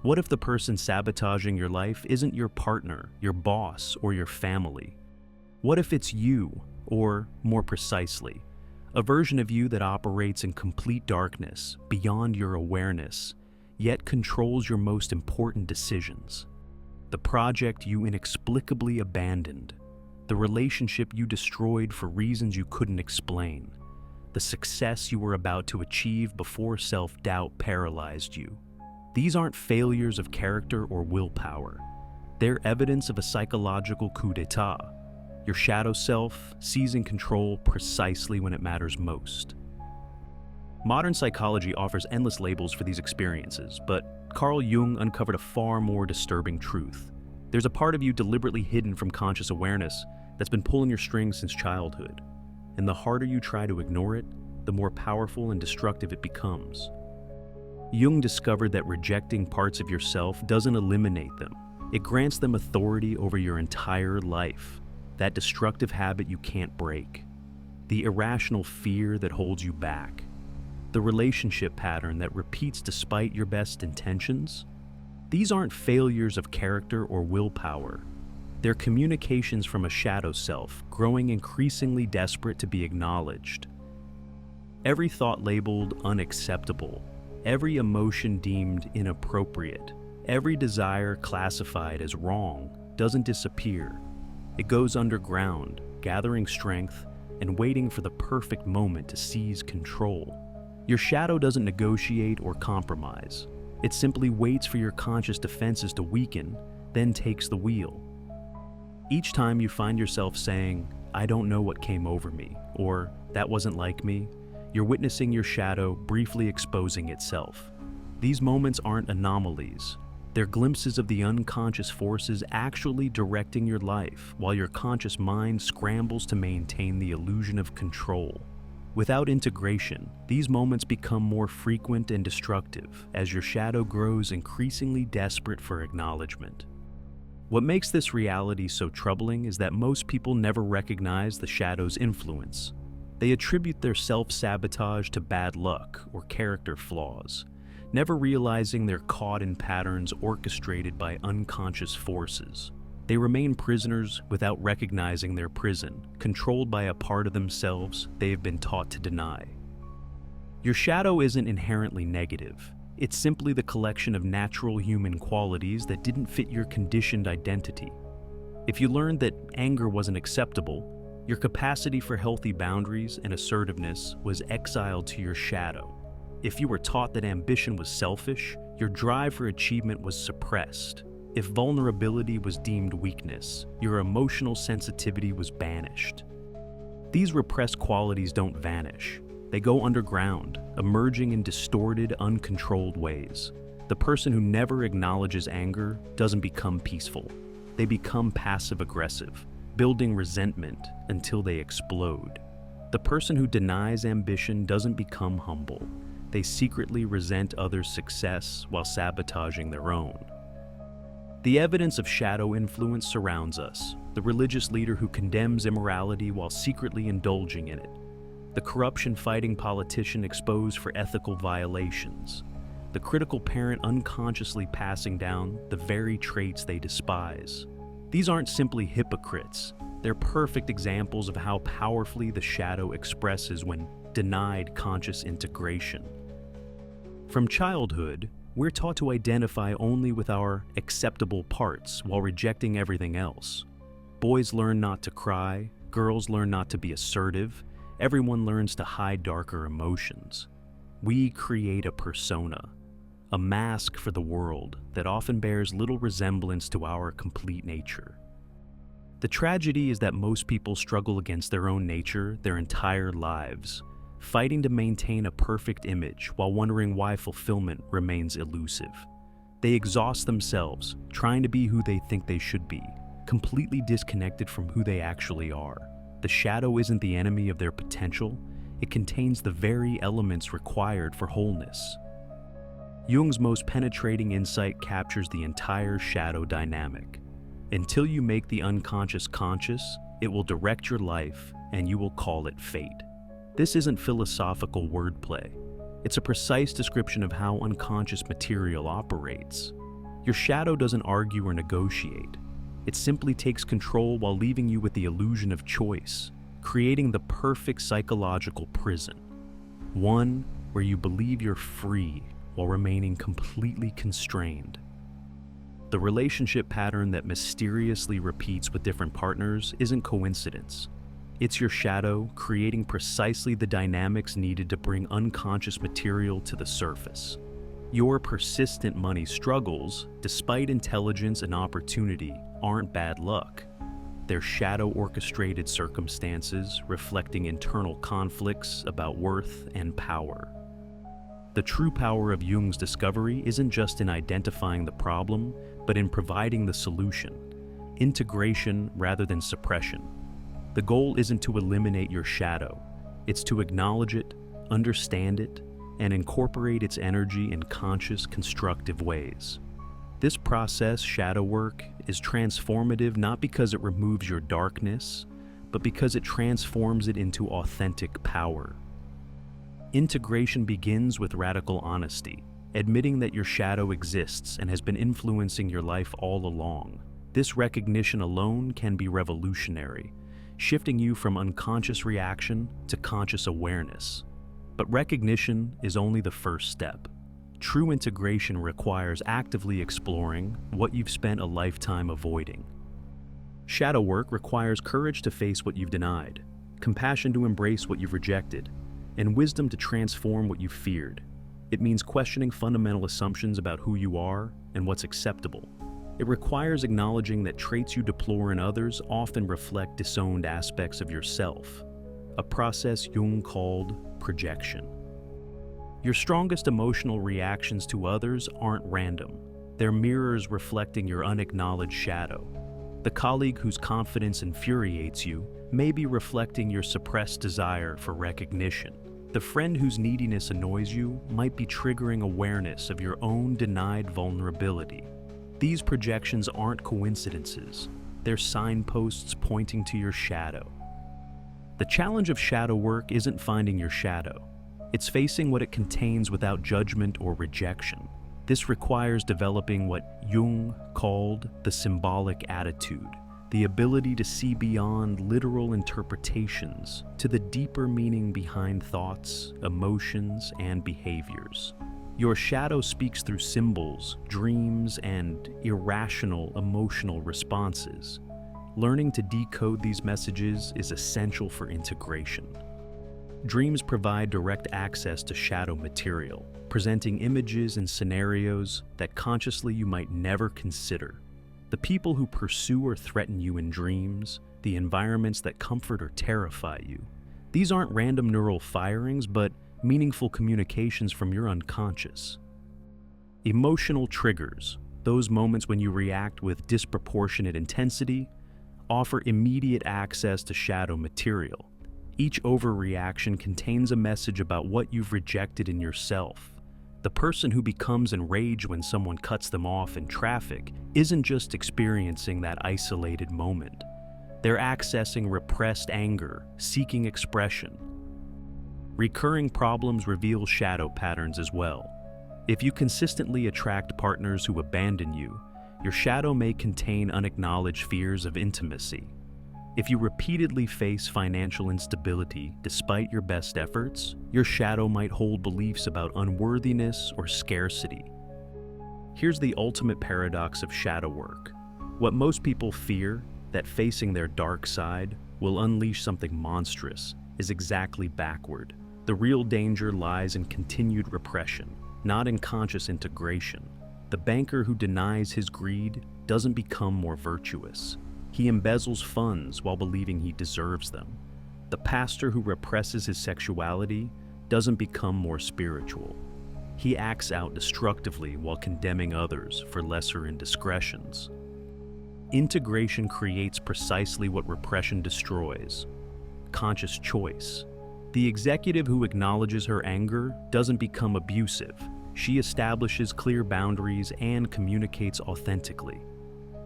What if the person sabotaging your life isn't your partner, your boss, or your family? What if it's you, or more precisely, a version of you that operates in complete darkness, beyond your awareness, yet controls your most important decisions? The project you inexplicably abandoned, the relationship you destroyed for reasons you couldn't explain, the success you were about to achieve before self-doubt paralyzed you. These aren't failures of character or willpower. They're evidence of a psychological coup d'etat. Your shadow self seizing control precisely when it matters most. Modern psychology offers endless labels for these experiences, but Carl Jung uncovered a far more disturbing truth. There's a part of you deliberately hidden from conscious awareness that's been pulling your strings since childhood. And the harder you try to ignore it, the more powerful and destructive it becomes. Jung discovered that rejecting parts of yourself doesn't eliminate them. It grants them authority over your entire life, that destructive habit you can't break, the irrational fear that holds you back, the relationship pattern that repeats despite your best intentions. These aren't failures of character or willpower. They're communications from a shadow self, growing increasingly desperate to be acknowledged. Every thought labeled unacceptable, every emotion deemed inappropriate, every desire classified as wrong doesn't disappear. It goes underground, gathering strength and waiting for the perfect moment to seize control. Your shadow doesn't negotiate or compromise. It simply waits for your conscious defenses to weaken, then takes the wheel. Each time you find yourself saying, "I don't know what came over me," or "that wasn't like me," you're witnessing your shadow briefly exposing itself. These moments aren't anomalies. They're glimpses of the unconscious forces actually directing your life, while your conscious mind scrambles to maintain the illusion of control. Without integration, these moments become more frequent and destructive as your shadow grows increasingly desperate for acknowledgement. What makes this reality so troubling is that most people never recognize the shadow's influence. They attribute their self-sabotage to bad luck or character flaws, never realizing they're caught in patterns orchestrated by unconscious forces. They remain prisoners without recognizing their prison, controlled by a part of themselves they have been taught to deny. Your shadow isn't inherently negative. It's simply the collection of natural human qualities that didn't fit your conditioned identity. If you learned that anger wasn't acceptable, your capacity for healthy boundaries and assertiveness was exiled to your shadow. If you were taught that ambition was selfish, your drive for achievement was suppressed. If vulnerability was deemed weakness, your emotional sensitivity was banished. These repressed qualities don't vanish. They go underground, emerging in distorted, uncontrolled ways. The person who never acknowledges anger doesn't become peaceful. They become passive-aggressive, building resentment until they explode. The person who denies ambition doesn't become humble. They secretly resent others' success while sabotaging their own. The evidence of shadow influence surrounds us: the religious leader who condemns immorality while secretly indulging in it, the corruption-fighting politician exposed for ethical violations, the critical parent unconsciously passing down the very traits they despise. These aren't simply hypocrites. They're perfect examples of how powerfully the shadow expresses when denied conscious integration. From childhood, we're taught to identify only with our acceptable parts while rejecting everything else. Boys learn not to cry, girls learn not to be assertive, everyone learns to hide darker emotions. We create a persona, a mask for the world that often bears little resemblance to our complete nature. The tragedy is that most people struggle against their own nature their entire lives, fighting to maintain a perfect image while wondering why fulfillment remains elusive. They exhaust themselves, trying to be who they think they should be, completely disconnected from who they actually are. The shadow isn't the enemy of their potential, it contains the very elements required for wholeness. Jung's most penetrating insight captures the entire shadow dynamic. Until you make the unconscious conscious, it will direct your life and you will call it fate. This isn't philosophical wordplay. It's a precise description of how unconscious material operates. Your shadow doesn't argue or negotiate. It simply takes control while leaving you with the illusion of choice, creating the perfect psychological prison. One where you believe you're free while remaining completely constrained. The relationship pattern that mysteriously repeats with different partners isn't coincidence. It's your shadow creating precisely the dynamics needed to bring unconscious material to the surface. Your persistent money struggles, despite intelligence and opportunity, aren't bad luck. They're shadow-orchestrated circumstances reflecting internal conflicts about worth and power. The true power of Jung's discovery isn't just in identifying the problem, but in providing the solution. Integration rather than suppression. The goal isn't to eliminate your shadow, it's to acknowledge it, understand it, and incorporate its energy in conscious, constructive ways. This process, shadow work, is transformative not because it removes your darkness, but because it transforms it into authentic power. Integration begins with radical honesty, admitting that your shadow exists and has been influencing your life all along. This recognition alone can be revolutionary, shifting you from unconscious reaction to conscious awareness. But recognition is only the first step. True integration requires actively exploring what you've spent a lifetime avoiding. Shadow work requires courage to face what you've denied, compassion to embrace what you've rejected, and wisdom to transform what you've feared. It means questioning fundamental assumptions about who you are and what's acceptable. It requires acknowledging that traits you deplore in others often reflect disowned aspects of yourself, a process Jung called projection. Your strongest emotional reactions to others aren't random. They're mirrors reflecting your unacknowledged shadow. The colleague whose confidence infuriates you may be reflecting your suppressed desire for recognition. The friend whose neediness annoys you might be triggering awareness of your own denied vulnerability. These projections aren't coincidences. They're signposts pointing to your shadow. The challenge of shadow work isn't finding your shadow. It's facing what it contains without judgment or rejection. This requires developing what Jung called the symbolic attitude, the ability to see beyond literal interpretations to the deeper meaning behind thoughts, emotions, and behaviors. Your shadow speaks through symbols, dreams, and irrational emotional responses. Learning to decode these messages is essential for integration. Dreams provide direct access to shadow material, presenting images and scenarios that consciously you might never consider. The people who pursue or threaten you in dreams, the environments that comfort or terrify you, these aren't random neural firings, but meaningful communications from your unconscious. Emotional triggers, those moments when you react with disproportionate intensity, offer immediate access to shadow material. Each overreaction contains a message about what you've rejected in yourself. The person who becomes enraged when someone cuts them off in traffic isn't just experiencing that isolated moment. They're accessing repressed anger, seeking expression. Recurring problems reveal shadow patterns as well. If you consistently attract partners who abandon you, your shadow may contain unacknowledged fears of intimacy. If you repeatedly face financial instability despite your best efforts, your shadow might hold beliefs about unworthiness or scarcity. Here's the ultimate paradox of shadow work. What most people fear, that facing their dark side will unleash something monstrous, is exactly backward. The real danger lies in continued repression, not in conscious integration. The banker who denies his greed doesn't become more virtuous. He embezzles funds while believing he deserves them. The pastor who represses his sexuality doesn't become more spiritual. He acts out destructively while condemning others for lesser indiscretions. Integration creates precisely what repression destroys: conscious choice. The executive who acknowledges her anger doesn't become abusive. She establishes clear boundaries and communicates authentically.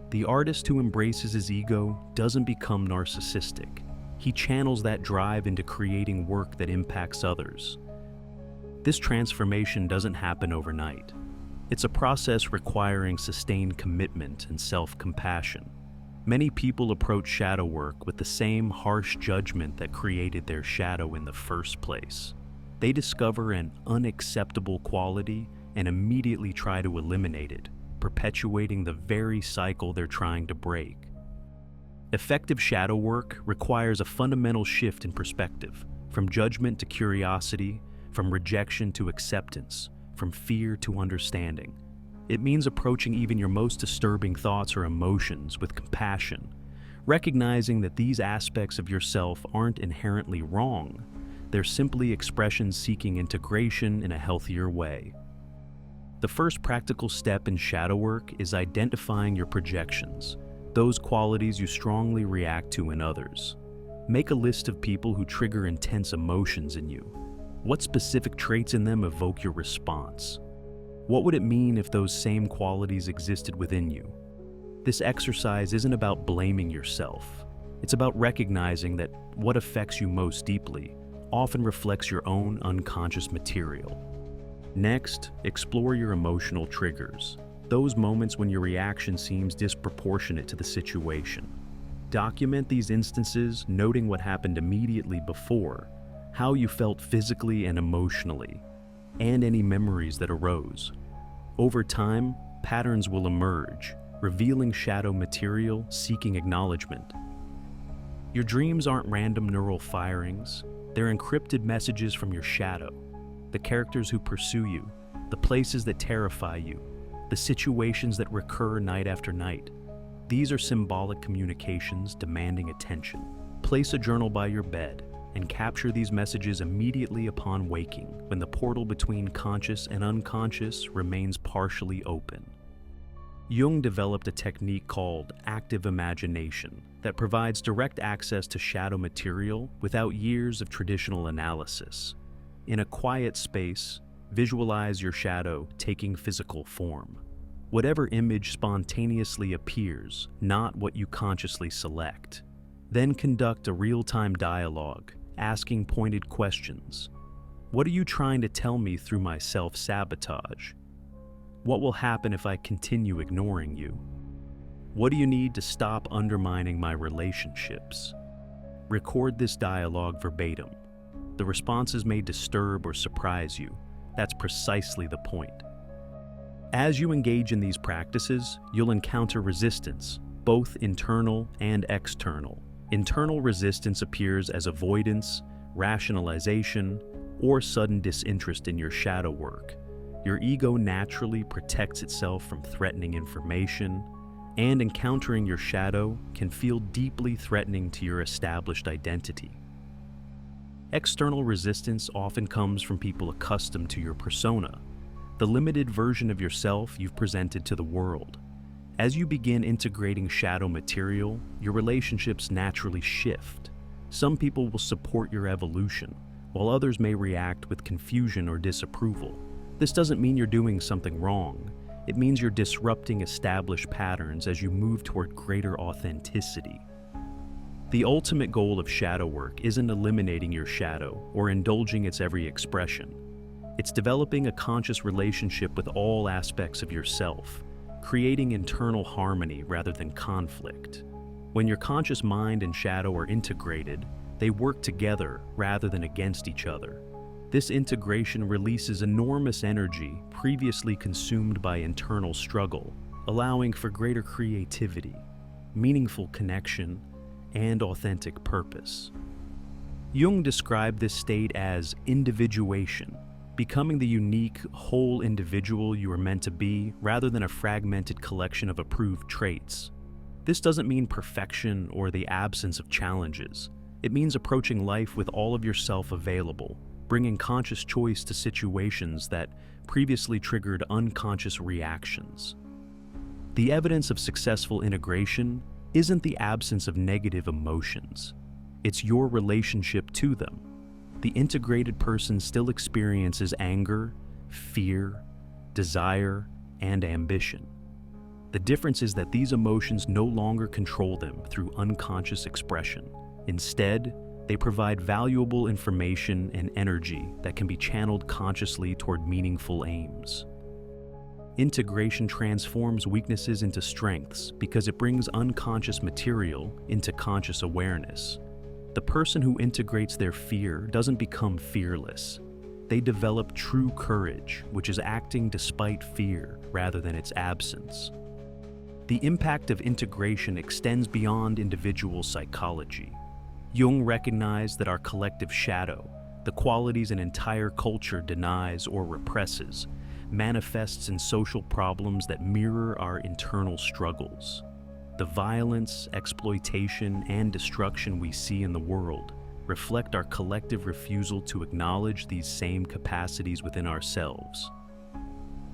The artist who embraces his ego doesn't become narcissistic. He channels that drive into creating work that impacts others. This transformation doesn't happen overnight. It's a process requiring sustained commitment and self-compassion. Many people approach shadow work with the same harsh judgment that created their shadow in the first place. They discover an unacceptable quality and immediately try to eliminate it, perpetuating the very cycle they're trying to break. Effective shadow work requires a fundamental shift in perspective, from judgment to curiosity, from rejection to acceptance, from fear to understanding. It means approaching even your most disturbing thoughts or emotions with compassion, recognizing that these aspects of yourself aren't inherently wrong. They're simply expressions seeking integration in a healthier way. The first practical step in shadow work is identifying your projections, those qualities you strongly react to in others. Make a list of people who trigger intense emotions in you. What specific traits in them evoke your response? What would it mean if those same qualities existed within you? This exercise isn't about blaming yourself. It's about recognizing that what affects you most deeply often reflects your own unconscious material. Next, explore your emotional triggers, those moments when your reaction seems disproportionate to the situation. Document these instances, noting what happened immediately before, how you felt physically and emotionally, and any memories that arose. Over time, patterns will emerge, revealing shadow material seeking acknowledgement. Your dreams aren't random neural firings, they're encrypted messages from your shadow, the characters who pursue you, the places that terrify you, the situations that recur night after night. These are symbolic communications demanding attention. Place a journal by your bed and capture these messages immediately upon waking, when the portal between conscious and unconscious remains partially open. Jung developed a technique called active imagination that provides direct access to shadow material without years of traditional analysis. In a quiet space, visualize your shadow taking physical form. Whatever image spontaneously appears, not what you consciously select. Then conduct a real-time dialogue, asking pointed questions. What are you trying to tell me through my self-sabotage? What will happen if I continue ignoring you? What do you need to stop undermining my relationships? Record this dialogue verbatim. The responses may disturb or surprise you. That's precisely the point. As you engage in these practices, you'll encounter resistance, both internal and external. Internal resistance appears as avoidance, rationalization, or sudden disinterest in your shadow work. Your ego naturally protects itself from threatening information, and encountering your shadow can feel deeply threatening to your established identity. External resistance often comes from people accustomed to your persona, the limited version of yourself you've presented to the world. As you begin integrating shadow material, your relationships naturally shift. Some people will support your evolution, while others may react with confusion or disapproval. This doesn't mean you're doing something wrong. It means you're disrupting established patterns as you move toward greater authenticity. The ultimate goal of shadow work isn't eliminating your shadow or indulging its every expression. It's developing a conscious relationship with all aspects of yourself, creating internal harmony rather than conflict. When your conscious mind and shadow are integrated, they work together rather than against each other. This integration releases enormous energy previously consumed by internal struggle, allowing for greater creativity, meaningful connection, and authentic purpose. Jung described this state as individuation, becoming the unique, whole individual you are meant to be rather than a fragmented collection of approved traits. This doesn't mean perfection or the absence of challenges. It means approaching life with all of yourself available, bringing conscious choice to situations that previously triggered unconscious reactions. The evidence of successful integration isn't the absence of negative emotions. It's your relationship to them. The integrated person still experiences anger, fear, desire, and ambition. The difference is that these emotions no longer control them through unconscious expression. Instead, they provide valuable information and energy that can be channeled consciously toward meaningful aims. Integration transforms weaknesses into strengths because it brings unconscious material into conscious awareness. The person who integrates their fear doesn't become fearless. They develop true courage, which is acting despite fear rather than its absence. The impact of integration extends beyond individual psychology. Jung recognized that our collective shadow, the qualities an entire culture denies or represses, manifests in social problems that mirror our internal struggles. The violence, exploitation, and destruction we see in the world reflect our collective refusal to acknowledge these same capacities within ourselves.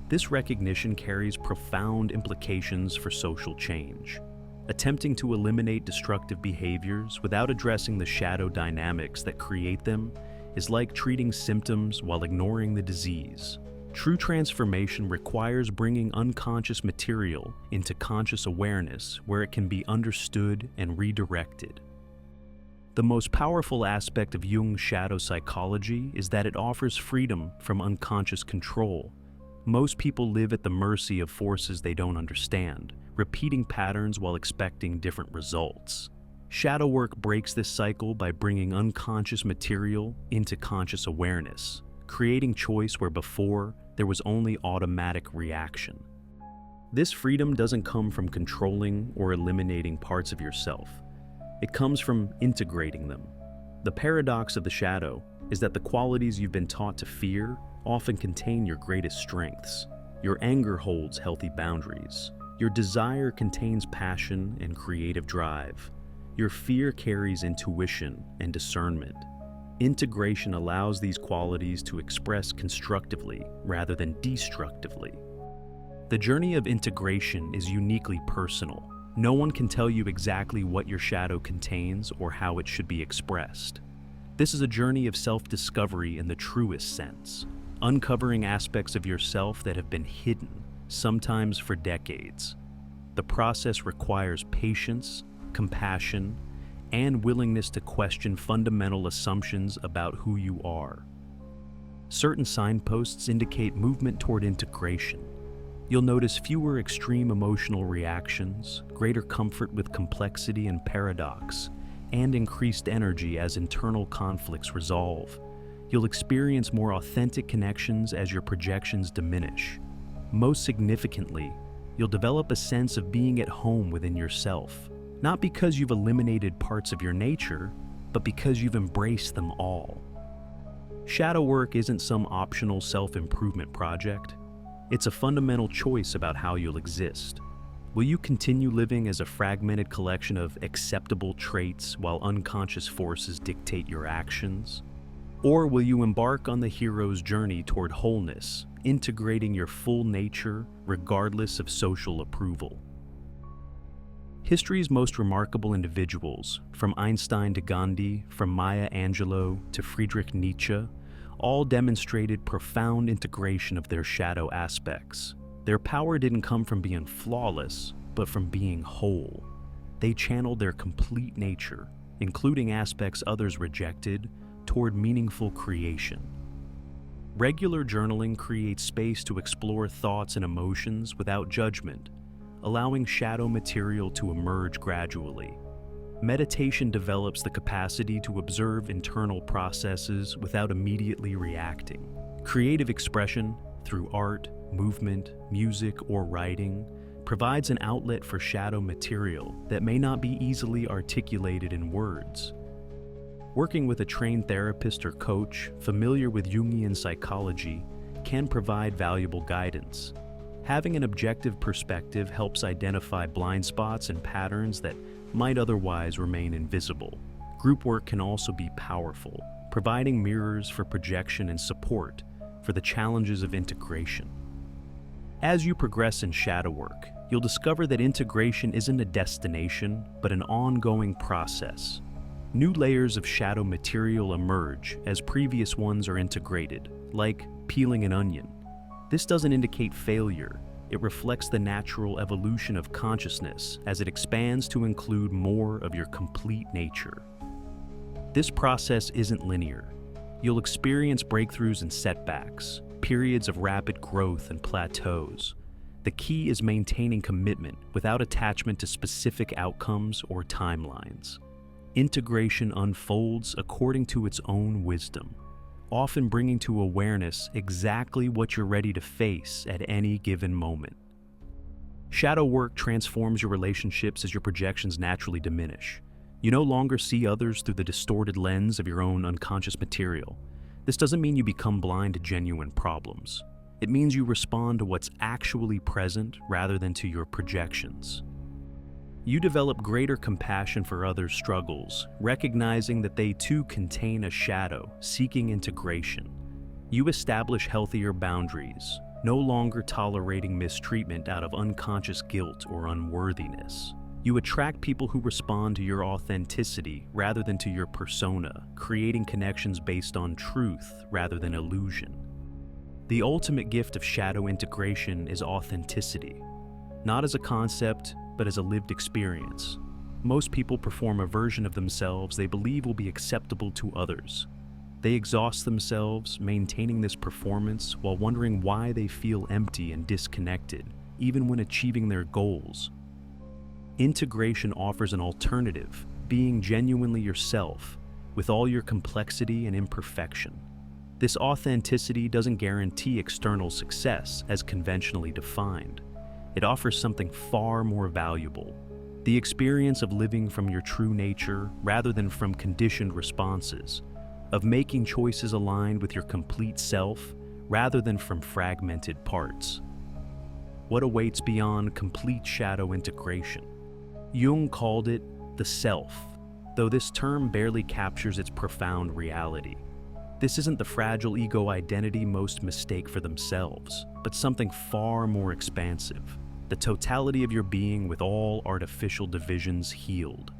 This recognition carries profound implications for social change. Attempting to eliminate destructive behaviors without addressing the shadow dynamics that create them is like treating symptoms while ignoring the disease. True transformation requires bringing unconscious material into conscious awareness where it can be understood and redirected. The most powerful aspect of Jung's shadow psychology is that it offers freedom from unconscious control. Most people live at the mercy of forces they don't understand, repeating patterns while expecting different results. Shadow work breaks this cycle by bringing unconscious material into conscious awareness, creating choice where before there was only automatic reaction. This freedom doesn't come from controlling or eliminating parts of yourself. It comes from integrating them. The paradox of the shadow is that the qualities you've been taught to fear often contain your greatest strengths. Your anger holds healthy boundaries. Your desire contains passion and creative drive. Your fear carries intuition and discernment. Integration allows these qualities to express constructively rather than destructively. The journey of integration is uniquely personal. No one can tell you exactly what your shadow contains or how it should be expressed. This is a journey of self-discovery in the truest sense, uncovering aspects of yourself that have been hidden, sometimes for decades. The process requires patience, compassion, and willingness to question fundamental assumptions about who you are. Certain signposts indicate movement toward integration. You'll notice fewer extreme emotional reactions, greater comfort with complexity and paradox, and increased energy as internal conflicts resolve. You'll experience more authentic connections as your projections diminish. Most significantly, you'll develop a sense of being at home within yourself, not because you've eliminated parts of your nature, but because you've embraced them all. Shadow work isn't some optional self-improvement project. It's a fundamental choice about how you'll exist. Will you continue living as a fragmented collection of acceptable traits while unconscious forces dictate your actions? Or will you embark on the hero's journey toward wholeness, integrating your full nature regardless of social approval? History's most remarkable individuals, from Einstein to Gandhi, from Maya Angelou to Friedrich Nietzsche, all demonstrated profound integration of their shadow aspects. Their power didn't come from being flawless, but from being whole. They channeled their complete nature, including aspects others rejected, toward meaningful creation. Regular journaling creates space to explore thoughts and emotions without judgment, allowing shadow material to emerge gradually. Meditation develops the capacity to observe internal processes without immediately reacting. Creative expression, through art, movement, music, or writing, provides an outlet for shadow material that may not be easily articulated in words. Working with a trained therapist or coach familiar with Jungian psychology can provide valuable guidance. Having an objective perspective helps identify blind spots and patterns that might otherwise remain invisible. Group work can also be powerful, providing mirrors for projection and support for the challenges of integration. As you progress in shadow work, you'll discover that integration isn't a destination, but an ongoing process. New layers of shadow material emerge as previous ones are integrated, like peeling an onion. This doesn't indicate failure. It reflects the natural evolution of consciousness as it expands to include more of your complete nature. This process isn't linear. You'll experience breakthroughs and setbacks, periods of rapid growth and plateaus. The key is maintaining commitment without attachment to specific outcomes or timelines. Integration unfolds according to its own wisdom, often bringing to awareness exactly what you're ready to face at any given moment. Shadow work transforms your relationships as your projections naturally diminish. You no longer see others through the distorted lens of your own unconscious material. This doesn't mean you become blind to genuine problems. It means you respond to what's actually present rather than to your projections. You develop greater compassion for others' struggles, recognizing that they too contain a shadow seeking integration. You establish healthier boundaries, no longer tolerating mistreatment out of unconscious guilt or unworthiness. You attract people who respond to your authenticity rather than to your persona, creating connections based on truth rather than illusion. The ultimate gift of shadow integration is authenticity, not as a concept, but as a lived experience. Most people perform a version of themselves they believe will be acceptable to others. They exhaust themselves, maintaining this performance while wondering why they feel empty and disconnected, even when achieving their goals. Integration offers an alternative, being genuinely yourself, with all your complexity and imperfection. This authenticity doesn't guarantee external success as conventionally defined. It offers something far more valuable: the experience of living from your true nature rather than from conditioned responses, of making choices aligned with your complete self rather than from fragmented parts. What awaits beyond complete shadow integration? Jung called it the self, though this term barely captures its profound reality. This isn't the fragile ego identity most mistake for themselves, but something far more expansive: the totality of your being with all artificial divisions healed.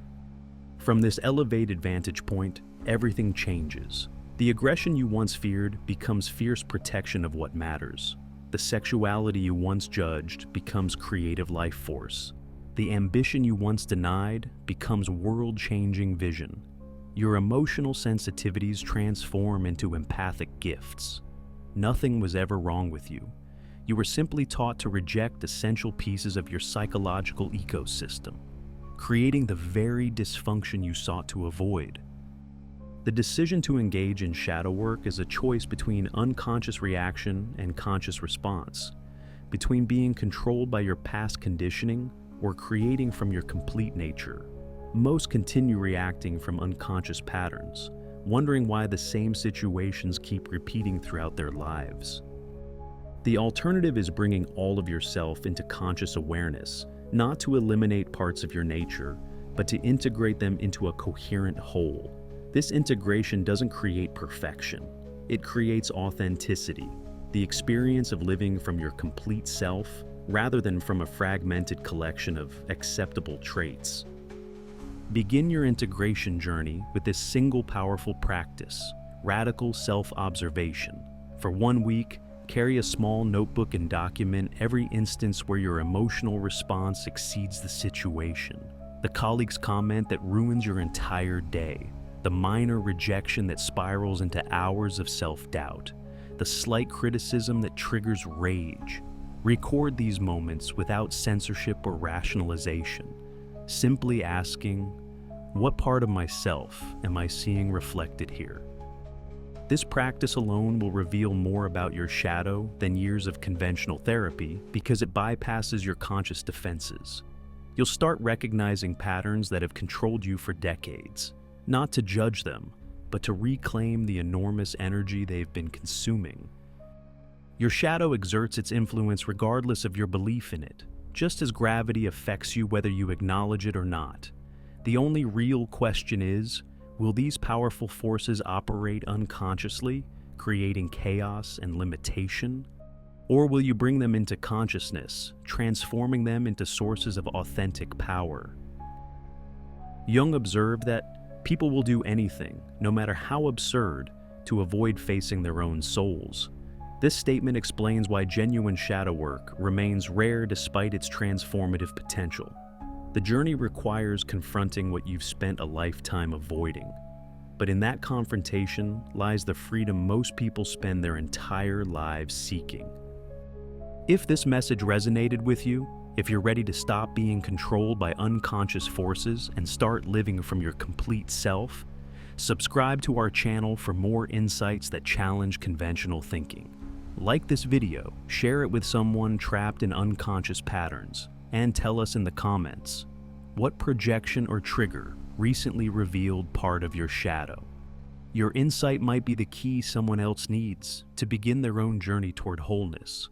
From this elevated vantage point, everything changes. The aggression you once feared becomes fierce protection of what matters. The sexuality you once judged becomes creative life force. The ambition you once denied becomes world-changing vision. Your emotional sensitivities transform into empathic gifts. Nothing was ever wrong with you. You were simply taught to reject essential pieces of your psychological ecosystem, creating the very dysfunction you sought to avoid. The decision to engage in shadow work is a choice between unconscious reaction and conscious response, between being controlled by your past conditioning or creating from your complete nature. Most continue reacting from unconscious patterns, wondering why the same situations keep repeating throughout their lives. The alternative is bringing all of yourself into conscious awareness, not to eliminate parts of your nature, but to integrate them into a coherent whole. This integration doesn't create perfection. It creates authenticity, the experience of living from your complete self rather than from a fragmented collection of acceptable traits. Begin your integration journey with this single powerful practice: radical self-observation. For 1 week, carry a small notebook and document every instance where your emotional response exceeds the situation. The colleague's comment that ruins your entire day, the minor rejection that spirals into hours of self-doubt, the slight criticism that triggers rage. Record these moments without censorship or rationalization, simply asking, what part of myself am I seeing reflected here? This practice alone will reveal more about your shadow than years of conventional therapy because it bypasses your conscious defenses. You'll start recognizing patterns that have controlled you for decades, not to judge them, but to reclaim the enormous energy they've been consuming. Your shadow exerts its influence regardless of your belief in it, just as gravity affects you whether you acknowledge it or not. The only real question is, will these powerful forces operate unconsciously, creating chaos and limitation? Or will you bring them into consciousness, transforming them into sources of authentic power? Jung observed that people will do anything, no matter how absurd, to avoid facing their own souls. This statement explains why genuine shadow work remains rare despite its transformative potential. The journey requires confronting what you've spent a lifetime avoiding. But in that confrontation lies the freedom most people spend their entire lives seeking. If this message resonated with you, if you're ready to stop being controlled by unconscious forces and start living from your complete self, subscribe to our channel for more insights that challenge conventional thinking. Like this video, share it with someone trapped in unconscious patterns, and tell us in the comments, what projection or trigger recently revealed part of your shadow? Your insight might be the key someone else needs to begin their own journey toward wholeness,